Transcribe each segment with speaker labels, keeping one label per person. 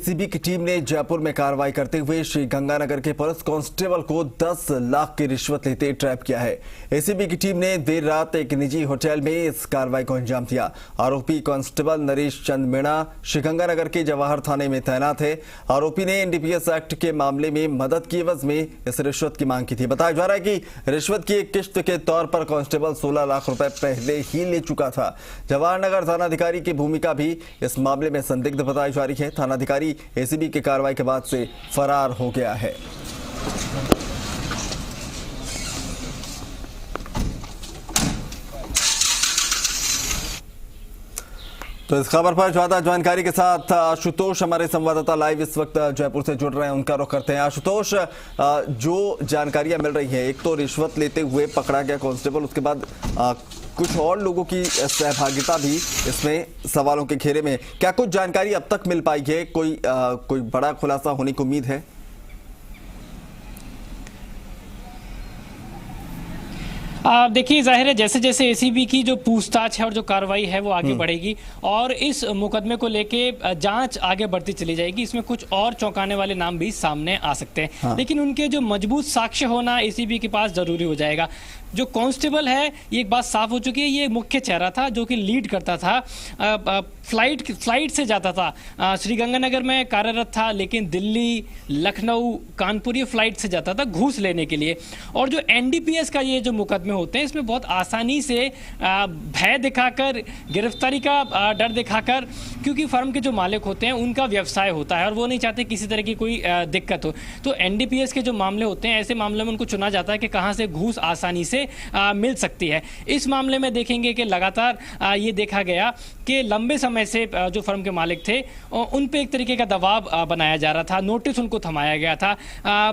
Speaker 1: ACB की team ने जयपुर में कार्रवाई करते हुए श्री गंगानगर के पुलिस कांस्टेबल को 10 लाख की रिश्वत लेते ट्रैप किया है। एसीबी की टीम ने देर रात एक निजी होटल में इस कार्रवाई को अंजाम दिया। आरोपी कांस्टेबल नरेश चंद मीणा श्री गंगानगर के जवाहर थाने में तैनात है। आरोपी ने एनडीपीएस एक्ट के मामले में मदद की एवज में इस रिश्वत की मांग की थी। बताया जा रहा है कि रिश्वत की एक किश्त के तौर पर कांस्टेबल 16 लाख रुपए पहले ही ले चुका था। जवाहरनगर थानाधिकारी की भूमिका भी इस मामले में संदिग्ध बताई जा रही है। थानाधिकारी एसीबी की कार्रवाई के बाद से फरार हो गया है। तो इस खबर पर ज्यादा जानकारी के साथ आशुतोष हमारे संवाददाता लाइव इस वक्त जयपुर से जुड़ रहे हैं, उनका रुख करते हैं। आशुतोष, जो जानकारियां मिल रही है, एक तो रिश्वत लेते हुए पकड़ा गया कांस्टेबल, उसके बाद कुछ और लोगों की सहभागिता भी इसमें सवालों के घेरे में। क्या कुछ जानकारी अब तक मिल पाई है? कोई बड़ा खुलासा होने की उम्मीद है?
Speaker 2: देखिए, जाहिर है जैसे जैसे एसीबी की जो पूछताछ है और जो कार्रवाई है वो आगे बढ़ेगी और इस मुकदमे को लेके जांच आगे बढ़ती चली जाएगी। इसमें कुछ और चौंकाने वाले नाम भी सामने आ सकते हैं। हाँ। लेकिन उनके जो मजबूत साक्ष्य होना एसीबी के पास जरूरी हो जाएगा। जो कांस्टेबल है, ये एक बात साफ हो चुकी है, ये मुख्य चेहरा था जो कि लीड करता था, फ्लाइट से जाता था, श्रीगंगानगर में कार्यरत था, लेकिन दिल्ली, लखनऊ, कानपुर ये फ्लाइट से जाता था घूस लेने के लिए। और जो एनडीपीएस का ये जो मुकदमे होते हैं, इसमें बहुत आसानी से भय दिखाकर, गिरफ्तारी का डर दिखाकर, क्योंकि फर्म के जो मालिक होते हैं उनका व्यवसाय होता है और वो नहीं चाहते किसी तरह की कोई दिक्कत हो। तो एनडीपीएस के जो मामले होते हैं, ऐसे मामलों में उनको चुना जाता है कि कहाँ से घूस आसानी से मिल सकती है। इस मामले में देखेंगे कि लगातार ये देखा गया कि लंबे समय से जो फर्म के मालिक थे उन पे एक तरीके का दबाव बनाया जा रहा था, नोटिस उनको थमाया गया था,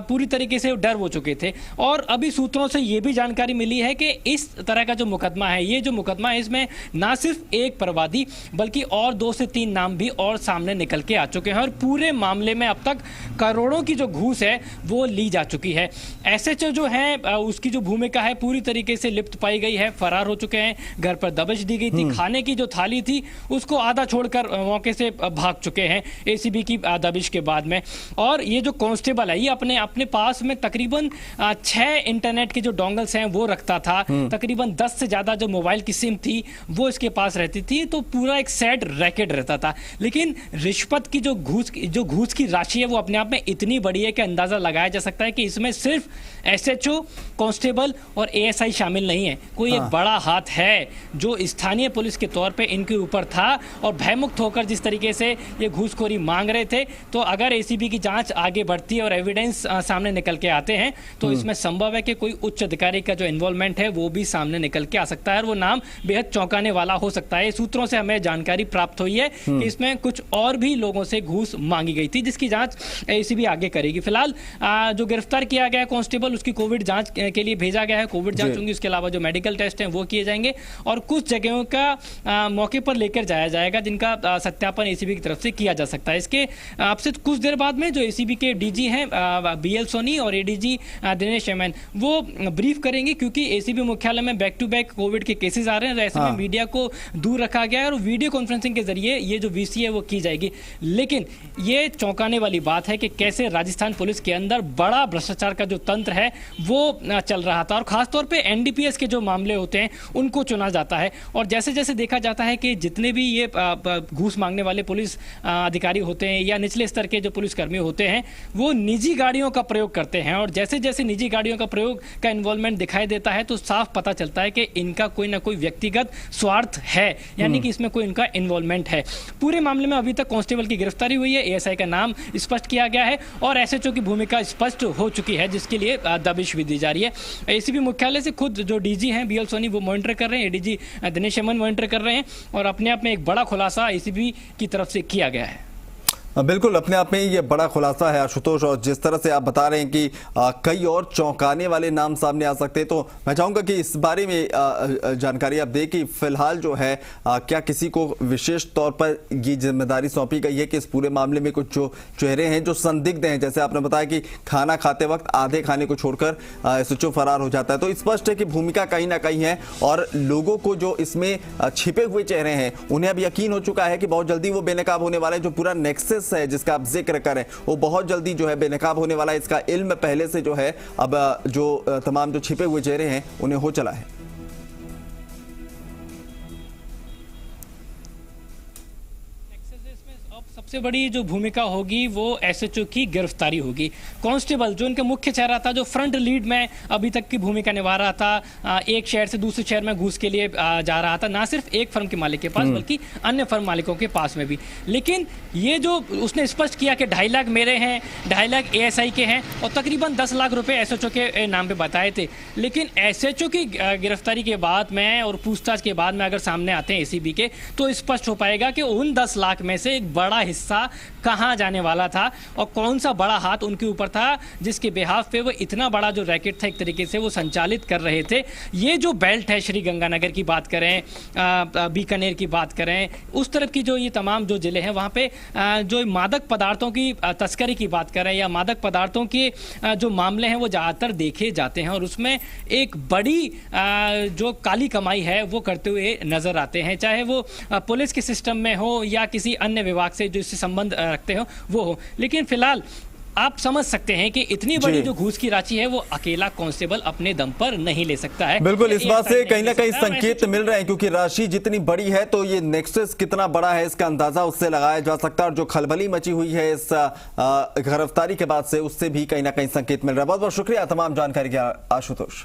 Speaker 2: पूरी तरीके से डर हो चुके थे। और अभी सूत्रों से ये भी जानकारी मिली है कि इस तरह का जो मुकदमा है, ये जो मुकदमा है, इसमें ना सिर्फ एक प्रवादी बल्कि और 2 से 3 नाम भी और सामने निकल के आ चुके हैं और पूरे मामले में अब तक करोड़ों की जो घूस है वो ली जा चुकी है। एसएचओ जो है उसकी जो भूमिका है पूरी तरीके से लिप्त पाई गई है, फरार हो चुके हैं, घर पर दबिश दी गई थी, खाने की जो थाली थी उसको आधा छोड़कर मौके से भाग चुके हैं एसीबी की दबिश के बाद में। और ये जो कांस्टेबल है, ये अपने पास में तकरीबन 6 इंटरनेट के जो डोंगल्स हैं वो रखता था, तकरीबन 10 से ज्यादा जो मोबाइल की सिम थी वो इसके पास रहती थी, तो पूरा एक सेट रैकेट रहता था। लेकिन रिश्वत की जो घूस की राशि है वो अपने आप में इतनी बड़ी है कि अंदाजा लगाया जा सकता है कि इसमें सिर्फ एसएचओ, कांस्टेबल और एएसआई शामिल नहीं है, कोई एक बड़ा हाथ है जो स्थानीय पुलिस के तौर पे इनके ऊपर था और भयमुक्त होकर जिस तरीके से ये घूसखोरी मांग रहे थे। तो अगर एसीबी की जांच आगे बढ़ती है और एविडेंस सामने निकल के आते हैं तो इसमें संभव है कि कोई उच्च अधिकारी का जो इन्वॉल्वमेंट है वो भी सामने निकल के आ सकता है और वो नाम बेहद चौंकाने वाला हो सकता है। सूत्रों से हमें जानकारी प्राप्त हुई है कि इसमें कुछ और भी लोगों से घूस मांगी गई थी, जिसकी जांच एसीबी आगे करेगी। फिलहाल जो गिरफ्तार किया गया कांस्टेबल, उसकी कोविड जांच के लिए भेजा गया है, कोविड जांच होंगी, उसके अलावा जो मेडिकल टेस्ट हैं वो किए जाएंगे और कुछ जगहों का मौके पर लेकर जाया जाएगा जिनका सत्यापन एसीबी की तरफ से किया जा सकता है। इसके आपसे कुछ देर बाद में जो एसीबी के डीजी हैं बीएल सोनी और एडीजी दिनेश एमएन वो ब्रीफ करेंगे, क्योंकि एसीबी मुख्यालय में बैक टू बैक कोविड के केसेस आ रहे हैं, ऐसे में मीडिया को दूर रखा गया है और वीडियो कॉन्फ्रेंसिंग के जरिए ये जो वीसी है वो की जाएगी। लेकिन ये चौंकाने वाली बात है कि कैसे राजस्थान पुलिस के अंदर बड़ा भ्रष्टाचार का जो तंत्र है वो चल रहा था और खासतौर पे एनडीपीएस के जो मामले होते हैं उनको चुना जाता है। और जैसे जैसे देखा जाता है कि जितने भी ये घूस मांगने वाले पुलिस अधिकारी होते हैं या निचले स्तर के जो पुलिसकर्मी होते हैं वो निजी गाड़ियों का प्रयोग करते हैं और जैसे जैसे निजी गाड़ियों का प्रयोग का इन्वॉल्वमेंट दिखाई देता है तो साफ पता चलता है कि इनका कोई ना कोई व्यक्तिगत स्वार्थ है, यानी कि इसमें कोई इनका इन्वॉल्वमेंट है। पूरे मामले में अभी तक कांस्टेबल की गिरफ्तारी हुई है, एएसआई का नाम स्पष्ट किया गया है और एसएचओ की भूमिका स्पष्ट हो चुकी है, जिसके लिए दबिश भी दी जा रही है। एसीबी मुख्यालय से खुद जो डीजी हैं बीएल सोनी वो मॉनिटर कर रहे हैं, एडीजी दिनेश एमएन मॉनिटर कर रहे हैं और अपने आप में एक बड़ा खुलासा एसीबी की तरफ से किया गया है।
Speaker 1: बिल्कुल, अपने आप में ये बड़ा खुलासा है आशुतोष, और जिस तरह से आप बता रहे हैं कि कई और चौंकाने वाले नाम सामने आ सकते हैं, तो मैं चाहूंगा कि इस बारे में जानकारी आप दें कि फिलहाल जो है क्या किसी को विशेष तौर पर ये जिम्मेदारी सौंपी गई है कि इस पूरे मामले में कुछ जो चेहरे हैं जो संदिग्ध हैं, जैसे आपने बताया कि खाना खाते वक्त आधे खाने को छोड़कर एसएचओ फरार हो जाता है, तो स्पष्ट है कि भूमिका कहीं ना कहीं है और लोगों को जो इसमें छिपे हुए चेहरे हैं उन्हें अब यकीन हो चुका है कि बहुत जल्दी वो बेनकाब होने वाले, जो पूरा नेक्सस केस है जिसका आप जिक्र करें वो बहुत जल्दी जो है बेनकाब होने वाला है। इसका इल्म पहले से जो है अब जो तमाम जो छिपे हुए चेहरे हैं उन्हें हो चला है।
Speaker 2: अब सबसे बड़ी जो भूमिका होगी वो एसएचओ की गिरफ्तारी होगी। कांस्टेबल जो इनका मुख्य चेहरा था, जो फ्रंट लीड में अभी तक की भूमिका निभा रहा था, एक शहर से दूसरे शहर में घूस के लिए जा रहा था, ना सिर्फ एक फर्म के मालिक के पास बल्कि अन्य फर्म मालिकों के पास में भी। लेकिन ये जो उसने स्पष्ट किया कि 2.5 लाख मेरे हैं, 2.5 लाख एएसआई के हैं और तकरीबन 10 लाख रुपए एसएचओ के नाम पे बताए थे। लेकिन एसएचओ की गिरफ्तारी के बाद में और पूछताछ के बाद में अगर सामने आते हैं एसीबी के, तो स्पष्ट हो पाएगा कि उन 10 लाख में से एक बड़ा हिस्सा कहां जाने वाला था और कौन सा बड़ा हाथ उनके ऊपर था जिसके बिहाफ पे वो इतना बड़ा जो रैकेट था एक तरीके से वो संचालित कर रहे थे। ये जो बेल्ट है, श्री गंगानगर की बात करें, बीकानेर की बात करें, उस तरफ की जो ये तमाम जो जिले हैं वहां पे जो मादक पदार्थों की तस्करी की बात करें या मादक पदार्थों के जो मामले हैं वो ज़्यादातर देखे जाते हैं और उसमें एक बड़ी जो काली कमाई है वो करते हुए नजर आते हैं, चाहे वो पुलिस के सिस्टम में हो या किसी अन्य विभाग से जो इससे संबंध रखते हो वो हो। लेकिन फिलहाल आप समझ सकते हैं कि इतनी बड़ी जो घूस की राशि है वो अकेला कांस्टेबल अपने दम पर नहीं ले सकता है।
Speaker 1: बिल्कुल, इस बात से कहीं ना कहीं संकेत मिल रहे हैं क्योंकि राशि जितनी बड़ी है तो ये नेक्सस कितना बड़ा है इसका अंदाजा उससे लगाया जा सकता है और जो खलबली मची हुई है इस गिरफ्तारी के बाद से उससे भी कहीं ना कहीं संकेत मिल रहा है। बहुत बहुत शुक्रिया तमाम जानकारी के आशुतोष।